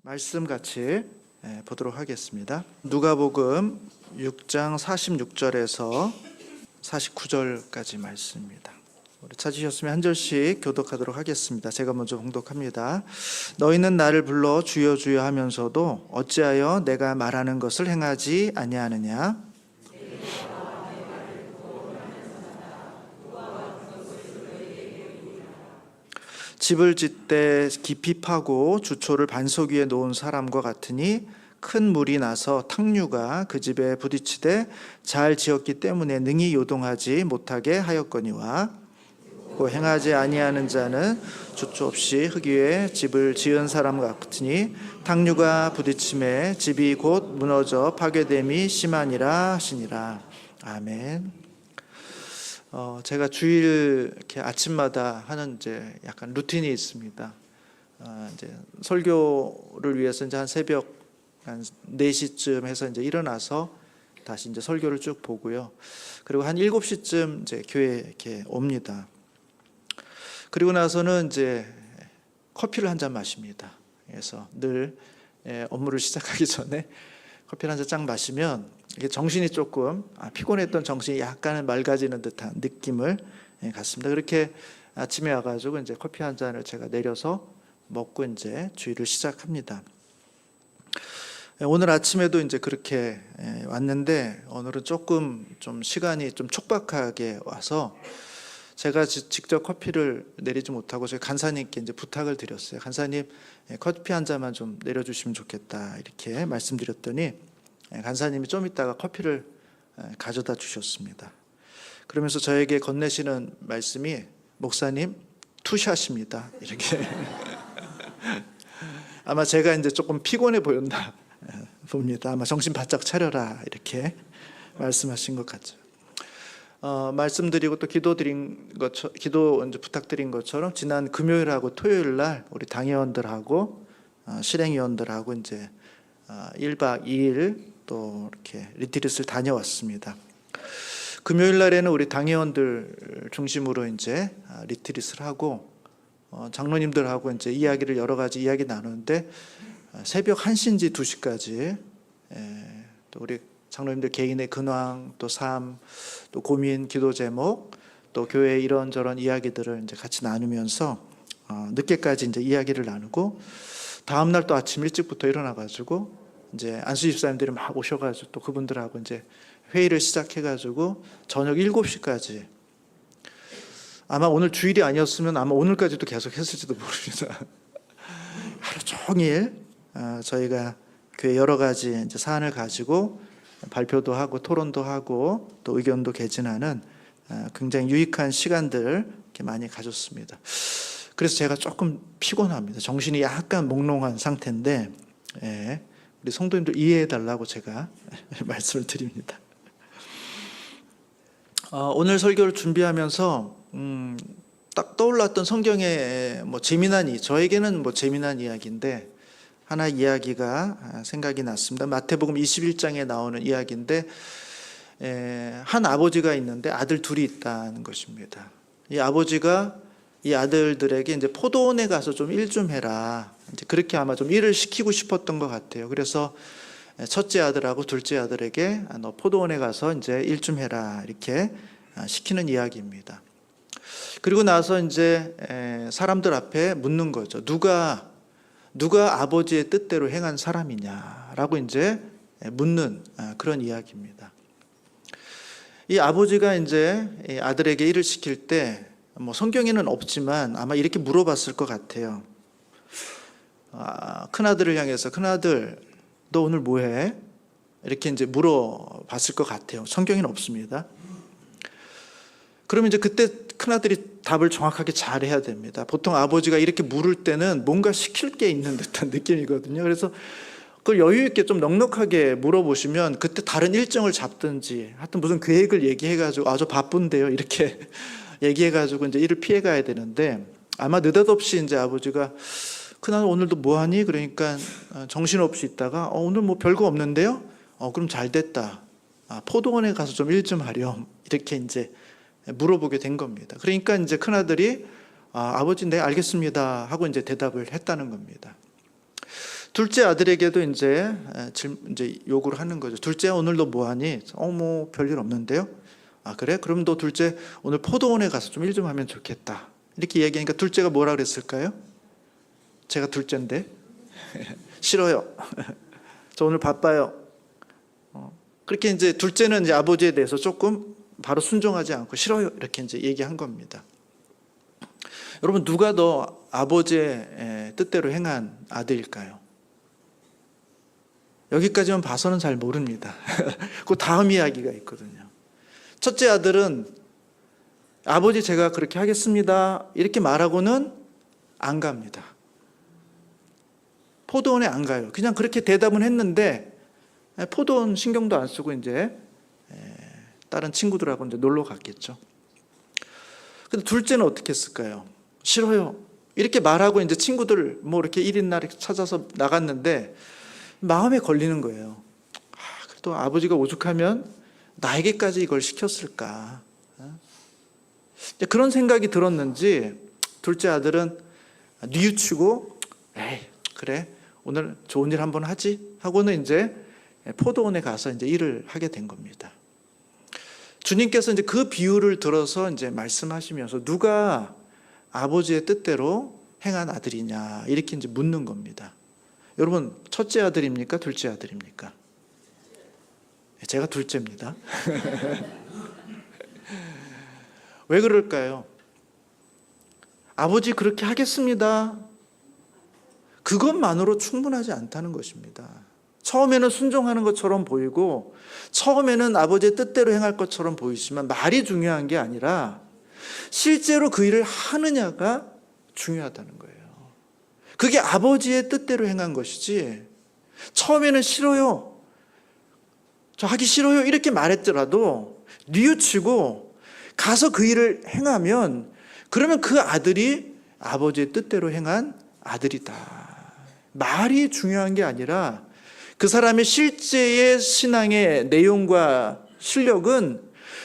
말씀 같이 보도록 하겠습니다. 누가복음 6장 46절에서 49절까지 말씀입니다. 우리 찾으셨으면 한 절씩 교독하도록 하겠습니다. 제가 먼저 봉독합니다. 너희는 나를 불러 주여 주여 하면서도 어찌하여 내가 말하는 것을 행하지 아니하느냐? 집을 짓되 깊이 파고 주초를 반석 위에 놓은 사람과 같으니 큰 물이 나서 탕류가 그 집에 부딪히되 잘 지었기 때문에 능히 요동하지 못하게 하였거니와 그 행하지 아니하는 자는 주초 없이 흙 위에 집을 지은 사람 같으니 탕류가 부딪힘에 집이 곧 무너져 파괴됨이 심하니라 하시니라. 아멘. 제가 주일 이렇게 아침마다 하는 이제 약간 루틴이 있습니다. 이제 설교를 위해서 이제 한 새벽 한 4시쯤 해서 이제 일어나서 다시 이제 설교를 쭉 보고요. 그리고 한 7시쯤 이제 교회에 이렇게 옵니다. 그리고 나서는 이제 커피를 한 잔 마십니다. 그래서 늘 업무를 시작하기 전에 커피를 한 잔 쫙 마시면 이게 정신이 조금 피곤했던 정신이 약간은 맑아지는 듯한 느낌을 갖습니다. 그렇게 아침에 와가지고 이제 커피 한 잔을 제가 내려서 먹고 이제 주일을 시작합니다. 오늘 아침에도 이제 그렇게 왔는데 오늘은 조금 좀 시간이 좀 촉박하게 와서 제가 직접 커피를 내리지 못하고 저희 간사님께 이제 부탁을 드렸어요. 간사님, 커피 한 잔만 좀 내려주시면 좋겠다 이렇게 말씀드렸더니 간사님이 좀 있다가 커피를 가져다 주셨습니다. 그러면서 저에게 건네시는 말씀이 목사님 투샷입니다 이렇게 아마 제가 이제 조금 피곤해 보였나 봅니다. 아마 정신 바짝 차려라 이렇게 말씀하신 것 같죠. 말씀드리고 또 기도 이제 부탁드린 것처럼 지난 금요일하고 토요일 날 우리 당회원들하고 실행위원들하고 이제 1박 2일 또 이렇게 리트릿을 다녀왔습니다. 금요일 날에는 우리 당회원들 중심으로 이제 리트릿을 하고 장로님들하고 이제 이야기를 여러 가지 이야기 나누는데 새벽 1시인지 2시까지 또 우리 장로님들 개인의 근황, 또 삶, 또 고민, 기도 제목, 또 교회 이런저런 이야기들을 이제 같이 나누면서 늦게까지 이제 이야기를 나누고 다음 날 또 아침 일찍부터 일어나가지고 이제 안수 집사님들이 막 오셔가지고 또 그분들하고 이제 회의를 시작해가지고 저녁 7시까지 아마 오늘 주일이 아니었으면 아마 오늘까지도 계속 했을지도 모릅니다. 하루 종일 저희가 교회 여러 가지 이제 사안을 가지고 발표도 하고 토론도 하고 또 의견도 개진하는 굉장히 유익한 시간들 이렇게 많이 가졌습니다. 그래서 제가 조금 피곤합니다. 정신이 약간 몽롱한 상태인데 우리 성도님들 이해해 달라고 제가 말씀을 드립니다. 오늘 설교를 준비하면서 딱 떠올랐던 성경의 저에게는 재미난 이야기인데 하나 이야기가 생각이 났습니다. 마태복음 21장에 나오는 이야기인데 한 아버지가 있는데 아들 둘이 있다는 것입니다. 이 아버지가 이 아들들에게 이제 포도원에 가서 좀 일 좀 해라. 이제 그렇게 아마 좀 일을 시키고 싶었던 것 같아요. 그래서 첫째 아들하고 둘째 아들에게 너 포도원에 가서 이제 일 좀 해라 이렇게 시키는 이야기입니다. 그리고 나서 이제 사람들 앞에 묻는 거죠. 누가 아버지의 뜻대로 행한 사람이냐라고 이제 묻는 그런 이야기입니다. 이 아버지가 이제 아들에게 일을 시킬 때 성경에는 없지만 아마 이렇게 물어봤을 것 같아요. 큰아들을 향해서 큰아들 너 오늘 뭐해? 이렇게 이제 물어봤을 것 같아요. 성경에는 없습니다. 그러면 이제 그때 큰아들이 답을 정확하게 잘해야 됩니다. 보통 아버지가 이렇게 물을 때는 뭔가 시킬 게 있는 듯한 느낌이거든요. 그래서 그걸 여유 있게 좀 넉넉하게 물어보시면 그때 다른 일정을 잡든지 하여튼 무슨 계획을 얘기해가지고 저 바쁜데요 이렇게 얘기해가지고 이제 일을 피해가야 되는데 아마 느닷없이 이제 아버지가 큰아들 오늘도 뭐하니? 그러니까 정신없이 있다가 오늘 뭐 별거 없는데요? 그럼 잘 됐다. 포도원에 가서 좀 일 좀 하렴. 이렇게 이제 물어보게 된 겁니다. 그러니까 이제 큰아들이 아버지 네 알겠습니다 하고 이제 대답을 했다는 겁니다. 둘째 아들에게도 이제 요구를 하는 거죠. 둘째, 오늘 너 뭐하니? 뭐 별일 없는데요. 아, 그래? 그럼 너 둘째 오늘 포도원에 가서 좀 일 좀 하면 좋겠다. 이렇게 얘기하니까 둘째가 뭐라 그랬을까요? 제가 둘째인데 싫어요. 저 오늘 바빠요. 그렇게 이제 둘째는 이제 아버지에 대해서 조금 바로 순종하지 않고 싫어요. 이렇게 이제 얘기한 겁니다. 여러분, 누가 더 아버지의 뜻대로 행한 아들일까요? 여기까지만 봐서는 잘 모릅니다. 그 다음 이야기가 있거든요. 첫째 아들은 아버지 제가 그렇게 하겠습니다. 이렇게 말하고는 안 갑니다. 포도원에 안 가요. 그냥 그렇게 대답은 했는데 포도원 신경도 안 쓰고 이제 다른 친구들하고 이제 놀러 갔겠죠. 근데 둘째는 어떻게 했을까요? 싫어요. 이렇게 말하고 이제 친구들 뭐 이렇게 1인 날 찾아서 나갔는데 마음에 걸리는 거예요. 그래도 아버지가 오죽하면 나에게까지 이걸 시켰을까. 그런 생각이 들었는지 둘째 아들은 뉘우치고 에이 그래 오늘 좋은 일 한번 하지 하고는 이제 포도원에 가서 이제 일을 하게 된 겁니다. 주님께서 이제 그 비유를 들어서 이제 말씀하시면서 누가 아버지의 뜻대로 행한 아들이냐 이렇게 이제 묻는 겁니다. 여러분, 첫째 아들입니까? 둘째 아들입니까? 제가 둘째입니다. 왜 그럴까요? 아버지 그렇게 하겠습니다. 그것만으로 충분하지 않다는 것입니다. 처음에는 순종하는 것처럼 보이고 처음에는 아버지의 뜻대로 행할 것처럼 보이지만 말이 중요한 게 아니라 실제로 그 일을 하느냐가 중요하다는 거예요. 그게 아버지의 뜻대로 행한 것이지 처음에는 싫어요. 저 하기 싫어요. 이렇게 말했더라도 뉘우치고 가서 그 일을 행하면 그러면 그 아들이 아버지의 뜻대로 행한 아들이다. 말이 중요한 게 아니라 그 사람의 실제의 신앙의 내용과 실력은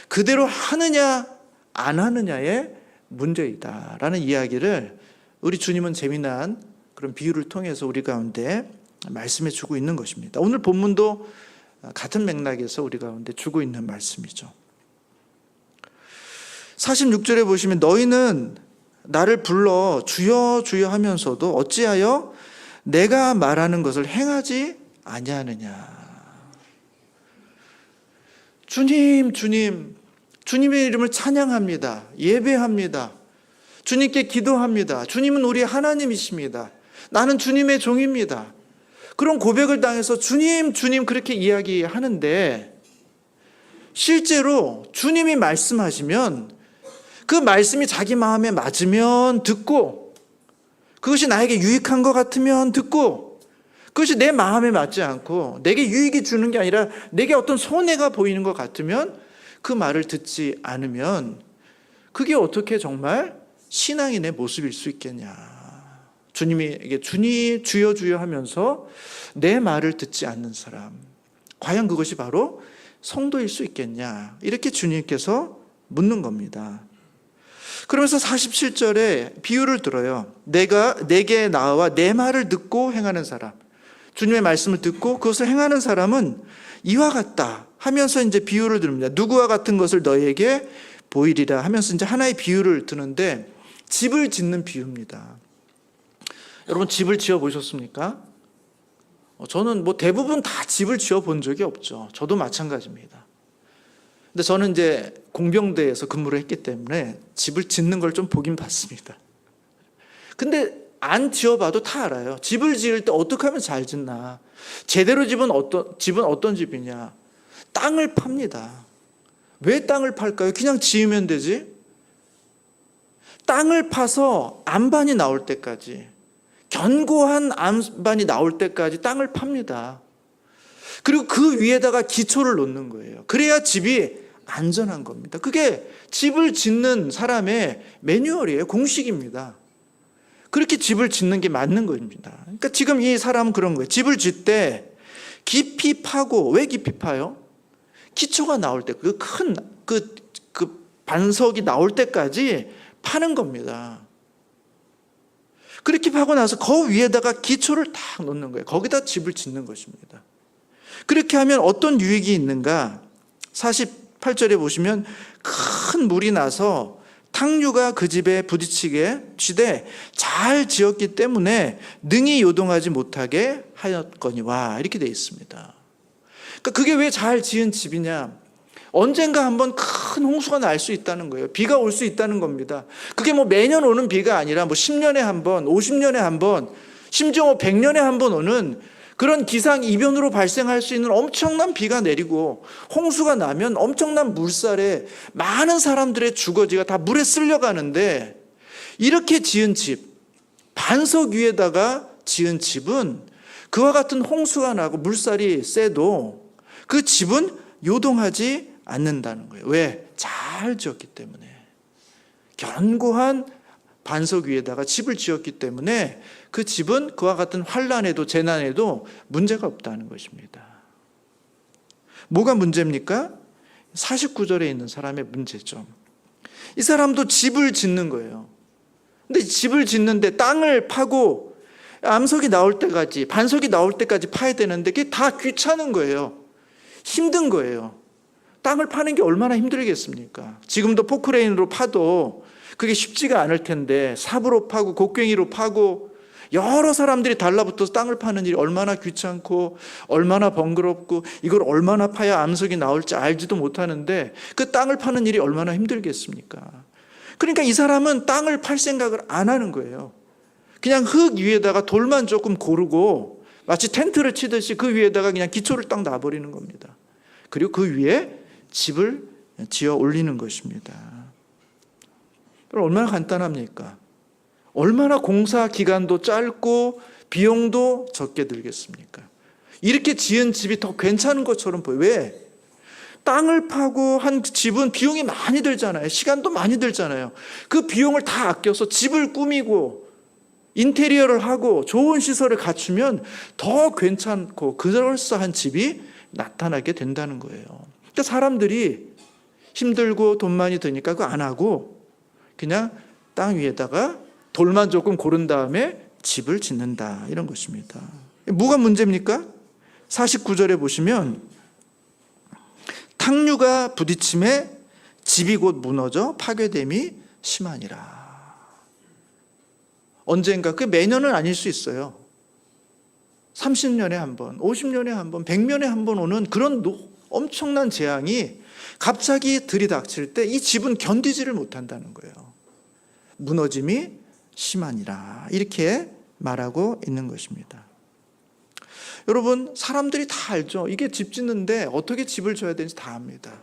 그대로 하느냐 안 하느냐의 문제이다라는 이야기를 우리 주님은 재미난 그런 비유를 통해서 우리 가운데 말씀해 주고 있는 것입니다. 오늘 본문도 같은 맥락에서 우리 가운데 주고 있는 말씀이죠. 46절에 보시면 너희는 나를 불러 주여 주여 하면서도 어찌하여 내가 말하는 것을 행하지 아니하느냐. 주님, 주님, 주님의 이름을 찬양합니다. 예배합니다. 주님께 기도합니다. 주님은 우리 하나님이십니다. 나는 주님의 종입니다. 그런 고백을 당해서 주님, 주님 그렇게 이야기하는데 실제로 주님이 말씀하시면 그 말씀이 자기 마음에 맞으면 듣고 그것이 나에게 유익한 것 같으면 듣고 그것이 내 마음에 맞지 않고 내게 유익이 주는 게 아니라 내게 어떤 손해가 보이는 것 같으면 그 말을 듣지 않으면 그게 어떻게 정말 신앙인의 모습일 수 있겠냐. 주님에게 주님 주여 주여 하면서 내 말을 듣지 않는 사람, 과연 그것이 바로 성도일 수 있겠냐, 이렇게 주님께서 묻는 겁니다. 그러면서 47절에 비유를 들어요. 내게 나와 내 말을 듣고 행하는 사람, 주님의 말씀을 듣고 그것을 행하는 사람은 이와 같다 하면서 이제 비유를 드립니다. 누구와 같은 것을 너에게 보이리라 하면서 이제 하나의 비유를 드는데 집을 짓는 비유입니다. 여러분, 집을 지어 보셨습니까? 저는 뭐 대부분 다 집을 지어 본 적이 없죠. 저도 마찬가지입니다. 근데 저는 이제 공병대에서 근무를 했기 때문에 집을 짓는 걸 좀 보긴 봤습니다. 근데 안 지어봐도 다 알아요. 집을 지을 때 어떻게 하면 잘 짓나. 제대로 집은 어떤 집이냐. 땅을 팝니다. 왜 땅을 팔까요? 그냥 지으면 되지. 땅을 파서 안반이 나올 때까지, 견고한 안반이 나올 때까지 땅을 팝니다. 그리고 그 위에다가 기초를 놓는 거예요. 그래야 집이 안전한 겁니다. 그게 집을 짓는 사람의 매뉴얼이에요. 공식입니다. 그렇게 집을 짓는 게 맞는 겁니다. 그러니까 지금 이 사람은 그런 거예요. 집을 짓 때 깊이 파고, 왜 깊이 파요? 기초가 나올 때, 그 큰 반석이 나올 때까지 파는 겁니다. 그렇게 하고 나서 그 위에다가 기초를 딱 놓는 거예요. 거기다 집을 짓는 것입니다. 그렇게 하면 어떤 유익이 있는가? 48절에 보시면 큰 물이 나서 탕류가 그 집에 부딪히게 쥐되 잘 지었기 때문에 능히 요동하지 못하게 하였거니와, 이렇게 되어 있습니다. 그러니까 그게 왜 잘 지은 집이냐? 언젠가 한번 큰 홍수가 날 수 있다는 거예요. 비가 올 수 있다는 겁니다. 그게 뭐 매년 오는 비가 아니라 뭐 10년에 한 번, 50년에 한 번, 심지어 100년에 한 번 오는 그런 기상이변으로 발생할 수 있는 엄청난 비가 내리고 홍수가 나면 엄청난 물살에 많은 사람들의 주거지가 다 물에 쓸려가는데, 이렇게 지은 집, 반석 위에다가 지은 집은 그와 같은 홍수가 나고 물살이 세도 그 집은 요동하지 않는다는 거예요. 왜? 잘 지었기 때문에. 견고한 반석 위에다가 집을 지었기 때문에 그 집은 그와 같은 환난에도 재난에도 문제가 없다는 것입니다. 뭐가 문제입니까? 49절에 있는 사람의 문제죠. 이 사람도 집을 짓는 거예요. 근데 집을 짓는데 땅을 파고 암석이 나올 때까지, 반석이 나올 때까지 파야 되는데 그게 다 귀찮은 거예요. 힘든 거예요. 땅을 파는 게 얼마나 힘들겠습니까? 지금도 포크레인으로 파도 그게 쉽지가 않을 텐데 삽으로 파고 곡괭이로 파고 여러 사람들이 달라붙어서 땅을 파는 일이 얼마나 귀찮고 얼마나 번거롭고 이걸 얼마나 파야 암석이 나올지 알지도 못하는데 그 땅을 파는 일이 얼마나 힘들겠습니까? 그러니까 이 사람은 땅을 팔 생각을 안 하는 거예요. 그냥 흙 위에다가 돌만 조금 고르고 마치 텐트를 치듯이 그 위에다가 그냥 기초를 딱 놔버리는 겁니다. 그리고 그 위에 집을 지어 올리는 것입니다. 얼마나 간단합니까? 얼마나 공사 기간도 짧고 비용도 적게 들겠습니까? 이렇게 지은 집이 더 괜찮은 것처럼 보여요. 왜? 땅을 파고 한 집은 비용이 많이 들잖아요. 시간도 많이 들잖아요. 그 비용을 다 아껴서 집을 꾸미고 인테리어를 하고 좋은 시설을 갖추면 더 괜찮고 그럴싸한 집이 나타나게 된다는 거예요. 그러니까 사람들이 힘들고 돈 많이 드니까 그거 안 하고 그냥 땅 위에다가 돌만 조금 고른 다음에 집을 짓는다, 이런 것입니다. 뭐가 문제입니까? 49절에 보시면 탕류가 부딪힘에 집이 곧 무너져 파괴됨이 심하니라. 언젠가, 그 매년은 아닐 수 있어요. 30년에 한 번, 50년에 한 번, 100년에 한 번 오는 그런 엄청난 재앙이 갑자기 들이닥칠 때 이 집은 견디지를 못한다는 거예요. 무너짐이 심하니라, 이렇게 말하고 있는 것입니다. 여러분, 사람들이 다 알죠. 이게 집 짓는데 어떻게 집을 져야 되는지 다 압니다.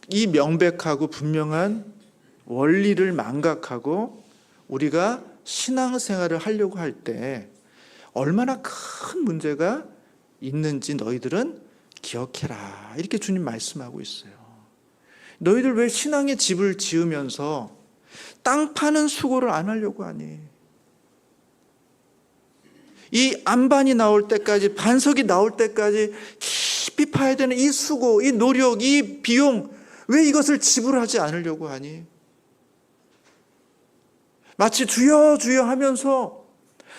이 명백하고 분명한 원리를 망각하고 우리가 신앙생활을 하려고 할 때 얼마나 큰 문제가 있는지 너희들은 기억해라, 이렇게 주님 말씀하고 있어요. 너희들 왜 신앙의 집을 지으면서 땅 파는 수고를 안 하려고 하니? 이 안반이 나올 때까지, 반석이 나올 때까지 깊이 파야 되는 이 수고, 이 노력, 이 비용, 왜 이것을 지불하지 않으려고 하니? 마치 주여 주여 하면서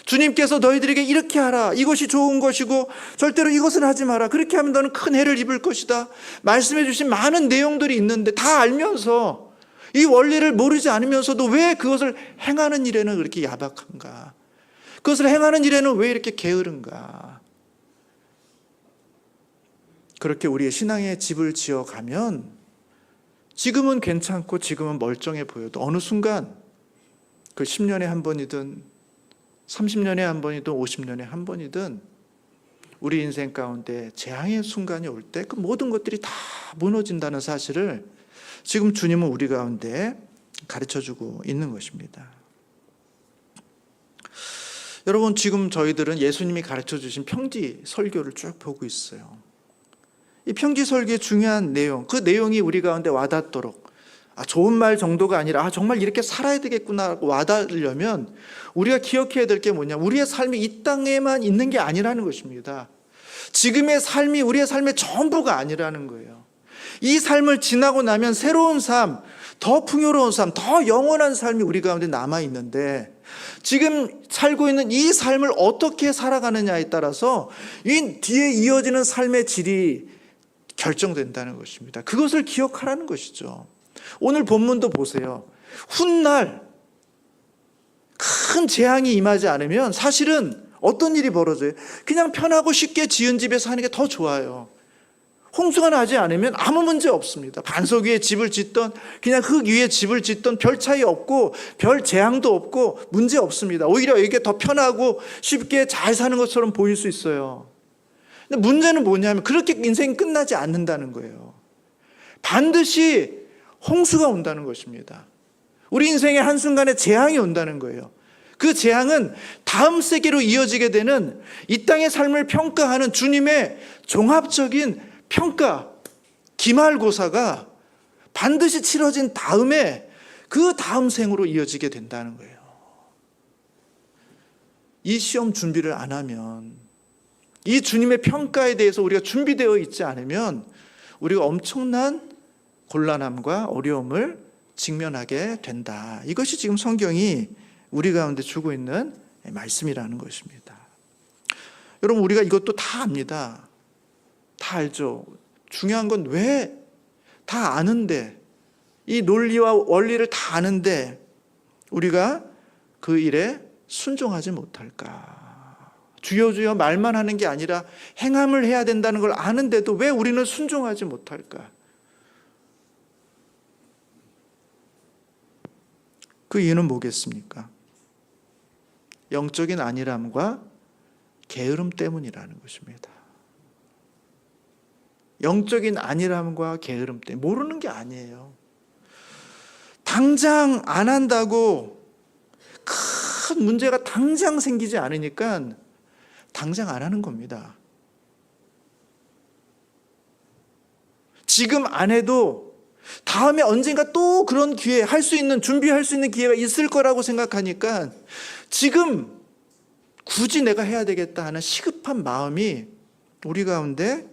주님께서 너희들에게 이렇게 하라, 이것이 좋은 것이고 절대로 이것은 하지 마라, 그렇게 하면 너는 큰 해를 입을 것이다, 말씀해 주신 많은 내용들이 있는데 다 알면서, 이 원리를 모르지 않으면서도 왜 그것을 행하는 일에는 그렇게 야박한가? 그것을 행하는 일에는 왜 이렇게 게으른가? 그렇게 우리의 신앙의 집을 지어가면 지금은 괜찮고 지금은 멀쩡해 보여도 어느 순간, 그 10년에 한 번이든 30년에 한 번이든 50년에 한 번이든 우리 인생 가운데 재앙의 순간이 올 때 그 모든 것들이 다 무너진다는 사실을 지금 주님은 우리 가운데 가르쳐주고 있는 것입니다. 여러분, 지금 저희들은 예수님이 가르쳐주신 평지 설교를 쭉 보고 있어요. 이 평지 설교의 중요한 내용, 그 내용이 우리 가운데 와닿도록, 좋은 말 정도가 아니라 정말 이렇게 살아야 되겠구나 와닿으려면 우리가 기억해야 될 게 뭐냐, 우리의 삶이 이 땅에만 있는 게 아니라는 것입니다. 지금의 삶이 우리의 삶의 전부가 아니라는 거예요. 이 삶을 지나고 나면 새로운 삶, 더 풍요로운 삶, 더 영원한 삶이 우리 가운데 남아있는데 지금 살고 있는 이 삶을 어떻게 살아가느냐에 따라서 이 뒤에 이어지는 삶의 질이 결정된다는 것입니다. 그것을 기억하라는 것이죠. 오늘 본문도 보세요. 훗날 큰 재앙이 임하지 않으면 사실은 어떤 일이 벌어져요? 그냥 편하고 쉽게 지은 집에 사는 게 더 좋아요. 홍수가 나지 않으면 아무 문제 없습니다. 반석 위에 집을 짓던 그냥 흙 위에 집을 짓던 별 차이 없고 별 재앙도 없고 문제 없습니다. 오히려 이게 더 편하고 쉽게 잘 사는 것처럼 보일 수 있어요. 근데 문제는 뭐냐면 그렇게 인생이 끝나지 않는다는 거예요. 반드시 홍수가 온다는 것입니다. 우리 인생의 한순간에 재앙이 온다는 거예요. 그 재앙은 다음 세계로 이어지게 되는 이 땅의 삶을 평가하는 주님의 종합적인 평가, 기말고사가 반드시 치러진 다음에 그 다음 생으로 이어지게 된다는 거예요. 이 시험 준비를 안 하면, 이 주님의 평가에 대해서 우리가 준비되어 있지 않으면 우리가 엄청난 곤란함과 어려움을 직면하게 된다. 이것이 지금 성경이 우리 가운데 주고 있는 말씀이라는 것입니다. 여러분, 우리가 이것도 다 압니다. 다 알죠. 중요한 건 왜 다 아는데, 이 논리와 원리를 다 아는데 우리가 그 일에 순종하지 못할까? 주여 주여 말만 하는 게 아니라 행함을 해야 된다는 걸 아는데도 왜 우리는 순종하지 못할까? 그 이유는 뭐겠습니까? 영적인 안일함과 게으름 때문이라는 것입니다. 영적인 안일함과 게으름 때문에, 모르는 게 아니에요. 당장 안 한다고 큰 문제가 당장 생기지 않으니까 당장 안 하는 겁니다. 지금 안 해도 다음에 언젠가 또 그런 기회, 할 수 있는, 준비할 수 있는 기회가 있을 거라고 생각하니까 지금 굳이 내가 해야 되겠다 하는 시급한 마음이 우리 가운데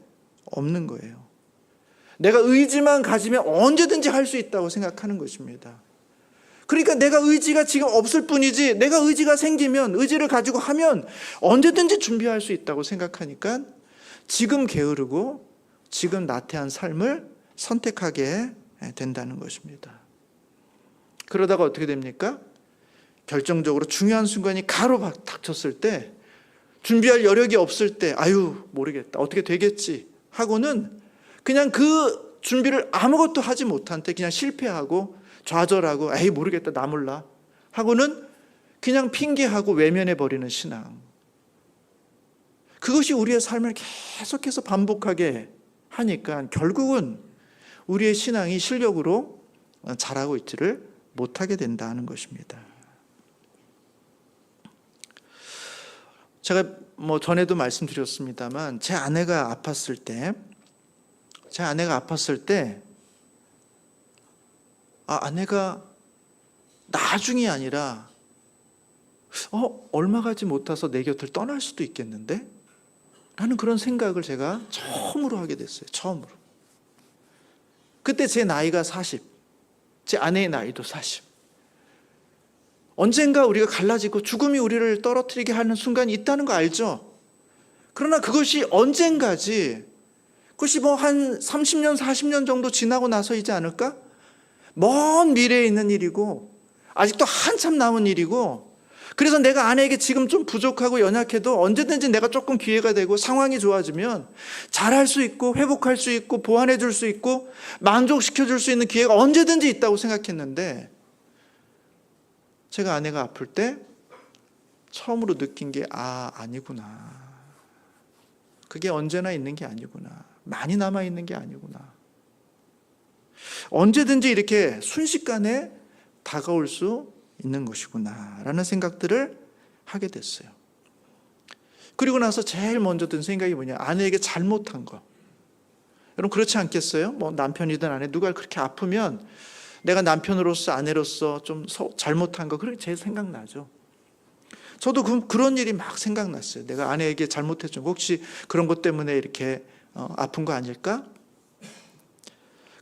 없는 거예요. 내가 의지만 가지면 언제든지 할 수 있다고 생각하는 것입니다. 그러니까 내가 의지가 지금 없을 뿐이지, 내가 의지가 생기면, 의지를 가지고 하면 언제든지 준비할 수 있다고 생각하니까 지금 게으르고 지금 나태한 삶을 선택하게 된다는 것입니다. 그러다가 어떻게 됩니까? 결정적으로 중요한 순간이 가로막 닥쳤을 때, 준비할 여력이 없을 때, 아유 모르겠다, 어떻게 되겠지 하고는 그냥 그 준비를 아무것도 하지 못한 채 그냥 실패하고 좌절하고, 에이 모르겠다, 나 몰라 하고는 그냥 핑계하고 외면해버리는 신앙, 그것이 우리의 삶을 계속해서 반복하게 하니까 결국은 우리의 신앙이 실력으로 자라고 있지를 못하게 된다는 것입니다. 제가 전에도 말씀드렸습니다만 제 아내가 아팠을 때 아내가 나중이 아니라 얼마 가지 못해서 내 곁을 떠날 수도 있겠는데? 라는 그런 생각을 제가 처음으로 하게 됐어요. 처음으로. 그때 제 나이가 40, 제 아내의 나이도 40. 언젠가 우리가 갈라지고 죽음이 우리를 떨어뜨리게 하는 순간이 있다는 거 알죠? 그러나 그것이 언젠가지, 그것이 한 30년, 40년 정도 지나고 나서이지 않을까? 먼 미래에 있는 일이고 아직도 한참 남은 일이고, 그래서 내가 아내에게 지금 좀 부족하고 연약해도 언제든지 내가 조금 기회가 되고 상황이 좋아지면 잘할 수 있고 회복할 수 있고 보완해 줄 수 있고 만족시켜 줄 수 있는 기회가 언제든지 있다고 생각했는데, 제가 아내가 아플 때 처음으로 느낀 게 아니구나. 그게 언제나 있는 게 아니구나. 많이 남아있는 게 아니구나. 언제든지 이렇게 순식간에 다가올 수 있는 것이구나 라는 생각들을 하게 됐어요. 그리고 나서 제일 먼저 든 생각이 뭐냐, 아내에게 잘못한 거. 여러분 그렇지 않겠어요? 남편이든 아내 누가 그렇게 아프면 내가 남편으로서 아내로서 좀 잘못한 거, 그렇게 제일 생각나죠. 저도 그런 일이 막 생각났어요. 내가 아내에게 잘못했죠. 혹시 그런 것 때문에 이렇게 아픈 거 아닐까?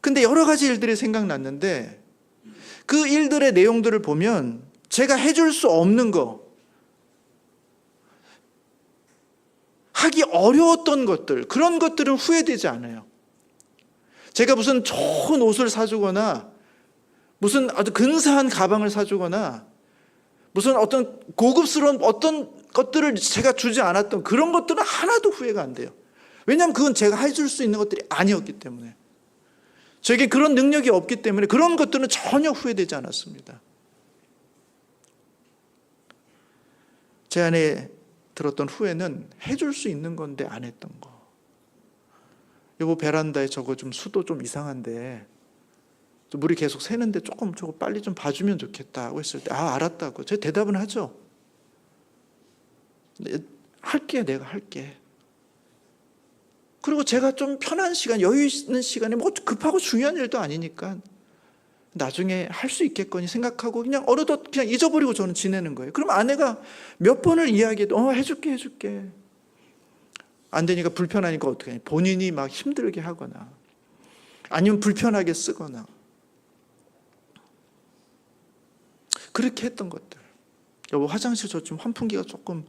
근데 여러 가지 일들이 생각났는데 그 일들의 내용들을 보면 제가 해줄 수 없는 거, 하기 어려웠던 것들, 그런 것들은 후회되지 않아요. 제가 무슨 좋은 옷을 사주거나 무슨 아주 근사한 가방을 사주거나 무슨 어떤 고급스러운 어떤 것들을 제가 주지 않았던 그런 것들은 하나도 후회가 안 돼요. 왜냐하면 그건 제가 해줄 수 있는 것들이 아니었기 때문에, 저에게 그런 능력이 없기 때문에 그런 것들은 전혀 후회되지 않았습니다. 제 안에 들었던 후회는 해줄 수 있는 건데 안 했던 거. 여보, 베란다에 저거 좀 수도 좀 이상한데 물이 계속 새는데 조금 저거 빨리 좀 봐주면 좋겠다고 했을 때, 아, 알았다고 제 대답은 하죠. 할게, 내가 할게. 그리고 제가 좀 편한 시간, 여유 있는 시간에 뭐 급하고 중요한 일도 아니니까 나중에 할 수 있겠거니 생각하고 그냥 어느덧 그냥 잊어버리고 저는 지내는 거예요. 그럼 아내가 몇 번을 이야기해도 해줄게. 안 되니까 불편하니까 어떻게 하냐, 본인이 막 힘들게 하거나 아니면 불편하게 쓰거나 그렇게 했던 것들. 여보, 화장실 저 지금 환풍기가 조금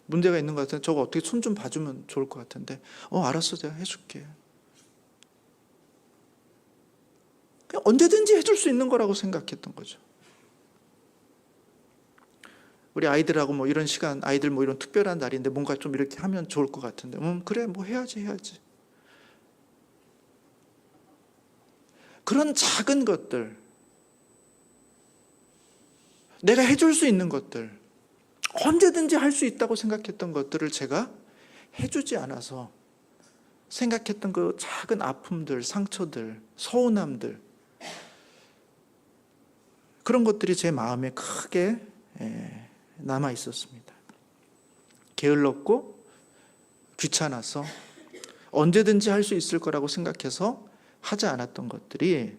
문제가 있는 것 같은데 저거 어떻게 손 좀 봐주면 좋을 것 같은데, 알았어, 제가 해줄게. 그냥 언제든지 해줄 수 있는 거라고 생각했던 거죠. 우리 아이들하고 뭐 이런 시간, 아이들 뭐 이런 특별한 날인데 뭔가 좀 이렇게 하면 좋을 것 같은데, 그래, 뭐 해야지. 그런 작은 것들, 내가 해줄 수 있는 것들, 언제든지 할 수 있다고 생각했던 것들을 제가 해주지 않아서 생각했던 그 작은 아픔들, 상처들, 서운함들, 그런 것들이 제 마음에 크게 남아 있었습니다. 게을렀고 귀찮아서 언제든지 할 수 있을 거라고 생각해서 하지 않았던 것들이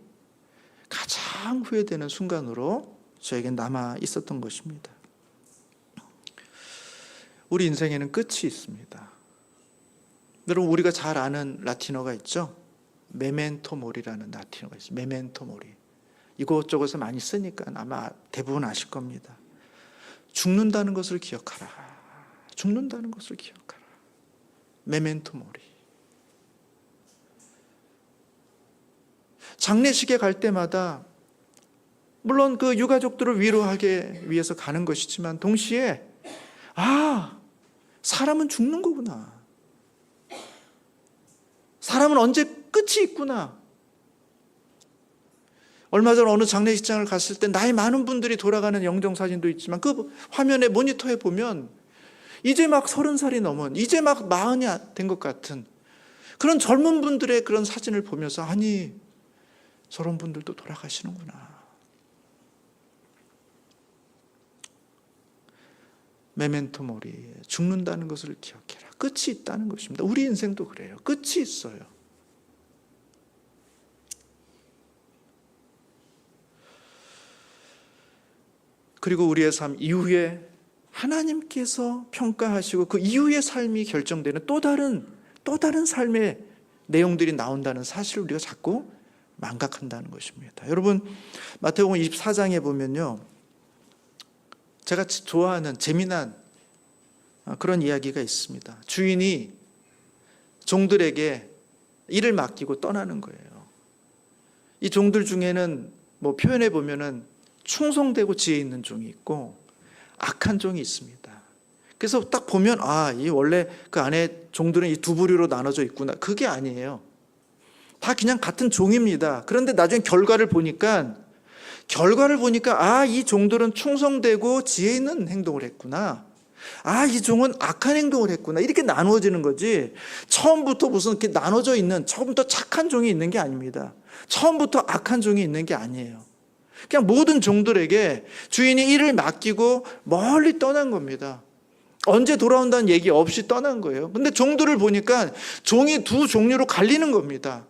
가장 후회되는 순간으로 저에게 남아 있었던 것입니다. 우리 인생에는 끝이 있습니다. 여러분, 우리가 잘 아는 라틴어가 있죠. 메멘토 모리라는 라틴어가 있어요. 메멘토 모리. 이곳저곳에 많이 쓰니까 아마 대부분 아실 겁니다. 죽는다는 것을 기억하라. 죽는다는 것을 기억하라. 메멘토 모리. 장례식에 갈 때마다 물론 그 유가족들을 위로하기 위해서 가는 것이지만 동시에 사람은 죽는 거구나. 사람은 언제 끝이 있구나. 얼마 전 어느 장례식장을 갔을 때 나이 많은 분들이 돌아가는 영정사진도 있지만 그 화면에 모니터에 보면 이제 막 30살이 넘은, 이제 막 40이 된 것 같은 그런 젊은 분들의 그런 사진을 보면서, 아니, 저런 분들도 돌아가시는구나. 메멘토 모리, 죽는다는 것을 기억해라. 끝이 있다는 것입니다. 우리 인생도 그래요. 끝이 있어요. 그리고 우리의 삶 이후에 하나님께서 평가하시고 그 이후의 삶이 결정되는 또 다른 삶의 내용들이 나온다는 사실을 우리가 자꾸 망각한다는 것입니다. 여러분, 마태복음 24장에 보면요, 제가 좋아하는 재미난 그런 이야기가 있습니다. 주인이 종들에게 일을 맡기고 떠나는 거예요. 이 종들 중에는 뭐 표현해 보면은 충성되고 지혜 있는 종이 있고 악한 종이 있습니다. 그래서 딱 보면 이 원래 그 안에 종들은 이 두 부류로 나눠져 있구나. 그게 아니에요. 다 그냥 같은 종입니다. 그런데 나중에 결과를 보니까 이 종들은 충성되고 지혜 있는 행동을 했구나. 이 종은 악한 행동을 했구나. 이렇게 나누어지는 거지. 처음부터 무슨 이렇게 나눠져 있는, 처음부터 착한 종이 있는 게 아닙니다. 처음부터 악한 종이 있는 게 아니에요. 그냥 모든 종들에게 주인이 일을 맡기고 멀리 떠난 겁니다. 언제 돌아온다는 얘기 없이 떠난 거예요. 근데 종들을 보니까 종이 두 종류로 갈리는 겁니다.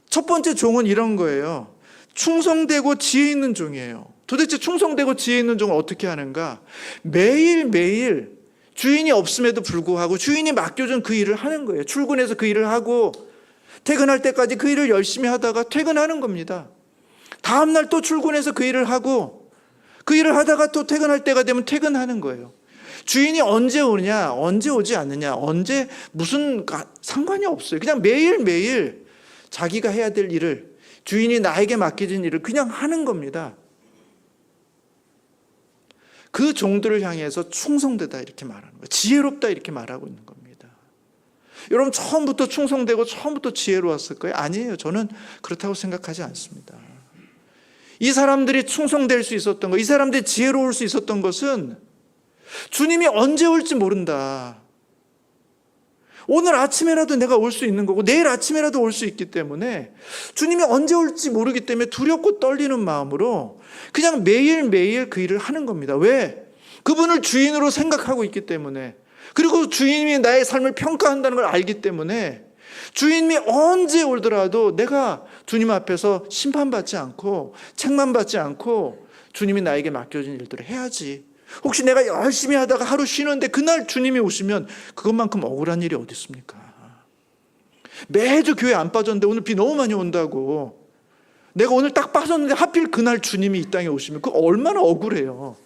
첫 번째 종은 이런 거예요. 충성되고 지혜 있는 종이에요. 도대체 충성되고 지혜 있는 종은 어떻게 하는가? 매일매일 주인이 없음에도 불구하고 주인이 맡겨준 그 일을 하는 거예요. 출근해서 그 일을 하고 퇴근할 때까지 그 일을 열심히 하다가 퇴근하는 겁니다. 다음날 또 출근해서 그 일을 하고 그 일을 하다가 또 퇴근할 때가 되면 퇴근하는 거예요. 주인이 언제 오느냐, 언제 오지 않느냐, 언제 무슨 상관이 없어요. 그냥 매일매일 자기가 해야 될 일을, 주인이 나에게 맡겨진 일을 그냥 하는 겁니다. 그 종들을 향해서 충성되다 이렇게 말하는 거예요. 지혜롭다 이렇게 말하고 있는 겁니다. 여러분 처음부터 충성되고 처음부터 지혜로웠을 거예요? 아니에요. 저는 그렇다고 생각하지 않습니다. 이 사람들이 충성될 수 있었던 것, 이 사람들이 지혜로울 수 있었던 것은 주님이 언제 올지 모른다. 오늘 아침에라도 내가 올 수 있는 거고 내일 아침에라도 올 수 있기 때문에 주님이 언제 올지 모르기 때문에 두렵고 떨리는 마음으로 그냥 매일매일 그 일을 하는 겁니다. 왜? 그분을 주인으로 생각하고 있기 때문에, 그리고 주인이 나의 삶을 평가한다는 걸 알기 때문에 주인이 언제 오더라도 내가 주님 앞에서 심판받지 않고 책망받지 않고 주님이 나에게 맡겨진 일들을 해야지. 혹시 내가 열심히 하다가 하루 쉬는데 그날 주님이 오시면 그것만큼 억울한 일이 어디 있습니까? 매주 교회 안 빠졌는데 오늘 비 너무 많이 온다고 내가 오늘 딱 빠졌는데 하필 그날 주님이 이 땅에 오시면 그거 얼마나 억울해요.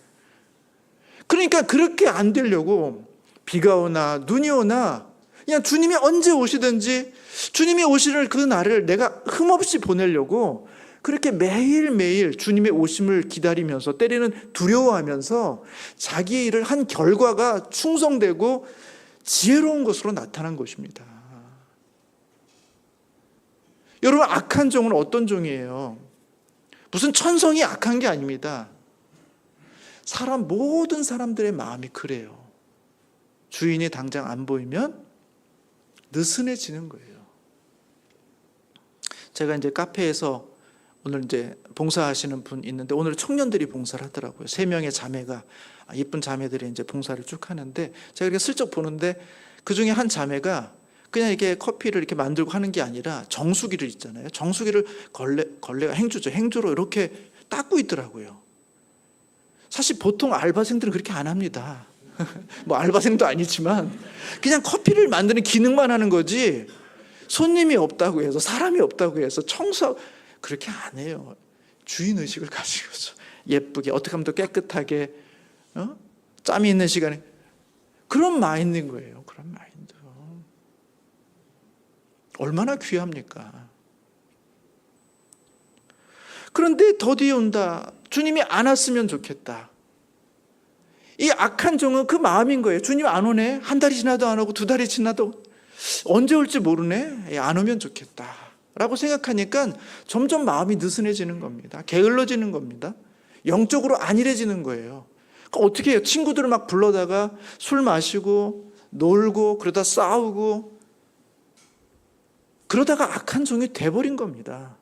그러니까 그렇게 안 되려고 비가 오나 눈이 오나 그냥 주님이 언제 오시든지 주님이 오시는 그 날을 내가 흠없이 보내려고 그렇게 매일매일 주님의 오심을 기다리면서 때리는 두려워하면서 자기의 일을 한 결과가 충성되고 지혜로운 것으로 나타난 것입니다. 여러분 악한 종은 어떤 종이에요? 무슨 천성이 악한 게 아닙니다. 모든 사람들의 마음이 그래요. 주인이 당장 안 보이면 느슨해지는 거예요. 제가 이제 카페에서 오늘 이제 봉사하시는 분 있는데 오늘 청년들이 봉사를 하더라고요. 3명의 자매가, 예쁜 자매들이 이제 봉사를 쭉 하는데 제가 이렇게 슬쩍 보는데 그 중에 한 자매가 그냥 이렇게 커피를 이렇게 만들고 하는 게 아니라 정수기를 있잖아요. 정수기를 걸레가 행주로 이렇게 닦고 있더라고요. 사실 보통 알바생들은 그렇게 안 합니다. 뭐 알바생도 아니지만 그냥 커피를 만드는 기능만 하는 거지 손님이 없다고 해서 사람이 없다고 해서 청소 그렇게 안 해요. 주인의식을 가지고서 예쁘게 어떻게 하면 더 깨끗하게 짬이 있는 시간에 그런 마인드인 거예요. 그런 마인드 얼마나 귀합니까? 그런데 더디에 온다. 주님이 안 왔으면 좋겠다. 이 악한 종은 그 마음인 거예요. 주님 안 오네. 한 달이 지나도 안 오고 2달이 지나도 언제 올지 모르네. 안 오면 좋겠다 라고 생각하니까 점점 마음이 느슨해지는 겁니다. 게을러지는 겁니다. 영적으로 안일해지는 거예요. 그러니까 어떻게 해요? 친구들을 막 불러다가 술 마시고 놀고 그러다 싸우고 그러다가 악한 종이 돼버린 겁니다.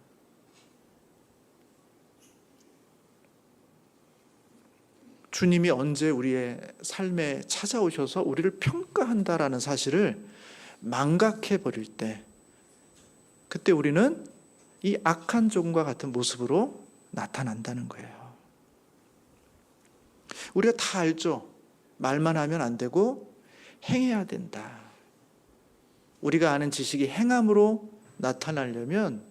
주님이 언제 우리의 삶에 찾아오셔서 우리를 평가한다라는 사실을 망각해 버릴 때 그때 우리는 이 악한 종과 같은 모습으로 나타난다는 거예요. 우리가 다 알죠. 말만 하면 안 되고 행해야 된다. 우리가 아는 지식이 행함으로 나타나려면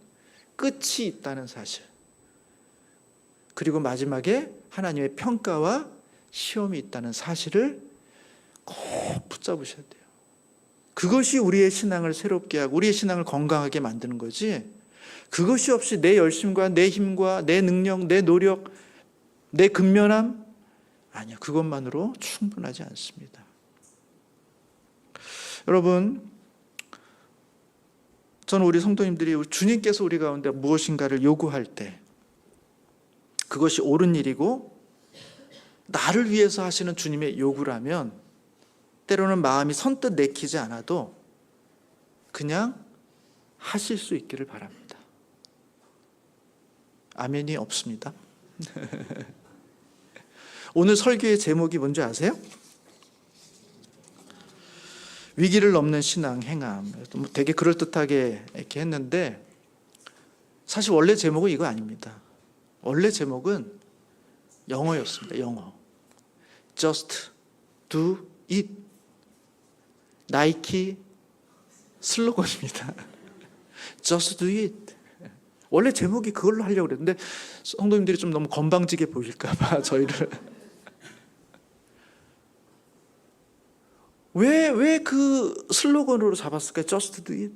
끝이 있다는 사실. 그리고 마지막에 하나님의 평가와 시험이 있다는 사실을 꼭 붙잡으셔야 돼요. 그것이 우리의 신앙을 새롭게 하고 우리의 신앙을 건강하게 만드는 거지, 그것이 없이 내 열심과 내 힘과 내 능력, 내 노력, 내 근면함, 아니요, 그것만으로 충분하지 않습니다. 여러분, 저는 우리 성도님들이 주님께서 우리 가운데 무엇인가를 요구할 때 그것이 옳은 일이고 나를 위해서 하시는 주님의 요구라면 때로는 마음이 선뜻 내키지 않아도 그냥 하실 수 있기를 바랍니다. 아멘이 없습니다. 오늘 설교의 제목이 뭔지 아세요? 위기를 넘는 신앙 행함. 되게 그럴듯하게 이렇게 했는데 사실 원래 제목은 이거 아닙니다. 원래 제목은 영어였습니다. 영어. Just do it. 나이키 슬로건입니다. Just do it. 원래 제목이 그걸로 하려고 그랬는데 성도님들이 좀 너무 건방지게 보일까 봐 저희를 왜 그 슬로건으로 잡았을까요? Just do it.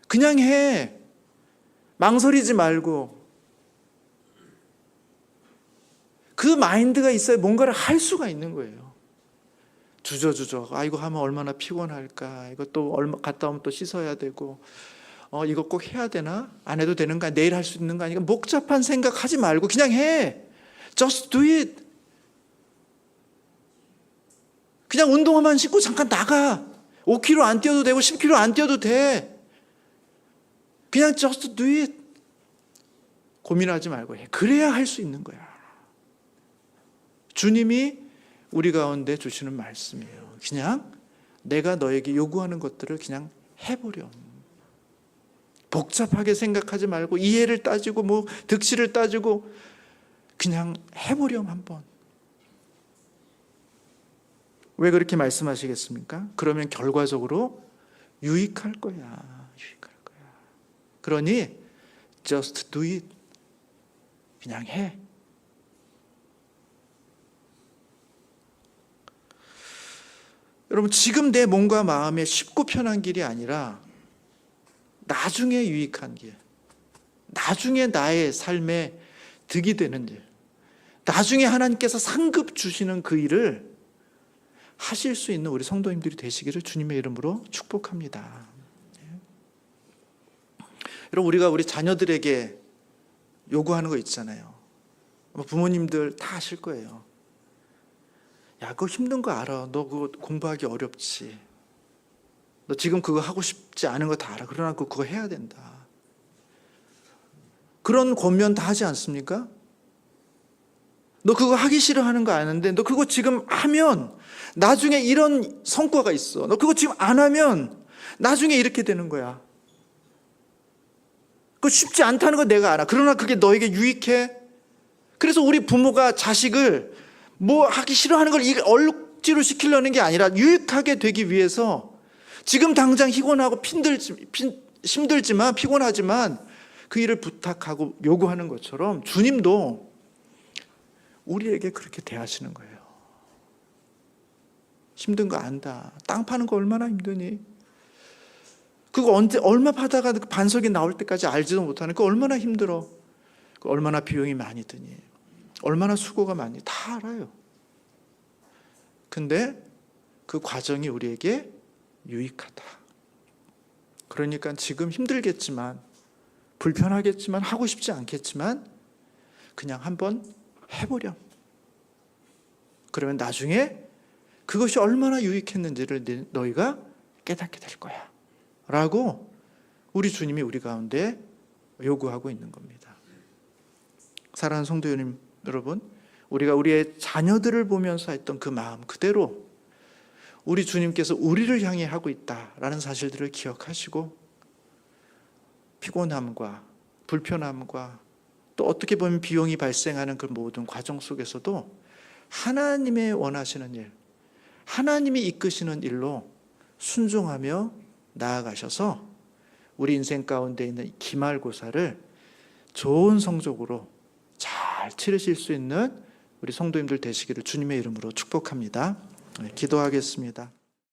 그냥 해. 망설이지 말고. 그 마인드가 있어야 뭔가를 할 수가 있는 거예요. 주저주저. 이거 하면 얼마나 피곤할까. 이거 또 갔다 오면 또 씻어야 되고. 이거 꼭 해야 되나? 안 해도 되는가? 내일 할 수 있는 거 아니까? 복잡한 생각하지 말고 그냥 해. Just do it. 그냥 운동화만 신고 잠깐 나가. 5km 안 뛰어도 되고 10km 안 뛰어도 돼. 그냥 just do it. 고민하지 말고 해. 그래야 할 수 있는 거야. 주님이 우리 가운데 주시는 말씀이에요. 그냥 내가 너에게 요구하는 것들을 그냥 해보렴. 복잡하게 생각하지 말고 이해를 따지고 뭐 득실을 따지고 그냥 해보렴 한번. 왜 그렇게 말씀하시겠습니까? 그러면 결과적으로 유익할 거야. 유익할 거야. 그러니 just do it. 그냥 해. 여러분, 지금 내 몸과 마음에 쉽고 편한 길이 아니라 나중에 유익한 길, 나중에 나의 삶에 득이 되는 일, 나중에 하나님께서 상급 주시는 그 일을 하실 수 있는 우리 성도님들이 되시기를 주님의 이름으로 축복합니다. 여러분, 우리가 우리 자녀들에게 요구하는 거 있잖아요. 부모님들 다 아실 거예요. 야, 그거 힘든 거 알아. 너 그거 공부하기 어렵지. 너 지금 그거 하고 싶지 않은 거 다 알아. 그러나 그거 해야 된다. 그런 권면 다 하지 않습니까? 너 그거 하기 싫어하는 거 아는데 너 그거 지금 하면 나중에 이런 성과가 있어. 너 그거 지금 안 하면 나중에 이렇게 되는 거야. 그거 쉽지 않다는 거 내가 알아. 그러나 그게 너에게 유익해. 그래서 우리 부모가 자식을 뭐 하기 싫어하는 걸 억지로 시키려는 게 아니라 유익하게 되기 위해서 지금 당장 힘들고 힘들지만 피곤하지만 그 일을 부탁하고 요구하는 것처럼 주님도 우리에게 그렇게 대하시는 거예요. 힘든 거 안다. 땅 파는 거 얼마나 힘드니? 그거 얼마 파다가 반석이 나올 때까지 알지도 못하는 거 얼마나 힘들어. 얼마나 비용이 많이 드니. 얼마나 수고가 많이. 다 알아요. 근데 그 과정이 우리에게 유익하다. 그러니까 지금 힘들겠지만 불편하겠지만 하고 싶지 않겠지만 그냥 한번 해보렴. 그러면 나중에 그것이 얼마나 유익했는지를 너희가 깨닫게 될 거야 라고 우리 주님이 우리 가운데 요구하고 있는 겁니다. 사랑하는 성도 여러분, 우리가 우리의 자녀들을 보면서 했던 그 마음 그대로 우리 주님께서 우리를 향해 하고 있다라는 사실들을 기억하시고 피곤함과 불편함과 또 어떻게 보면 비용이 발생하는 그 모든 과정 속에서도 하나님의 원하시는 일, 하나님이 이끄시는 일로 순종하며 나아가셔서 우리 인생 가운데 있는 기말고사를 좋은 성적으로 잘 치르실 수 있는 우리 성도님들 되시기를 주님의 이름으로 축복합니다. 기도하겠습니다.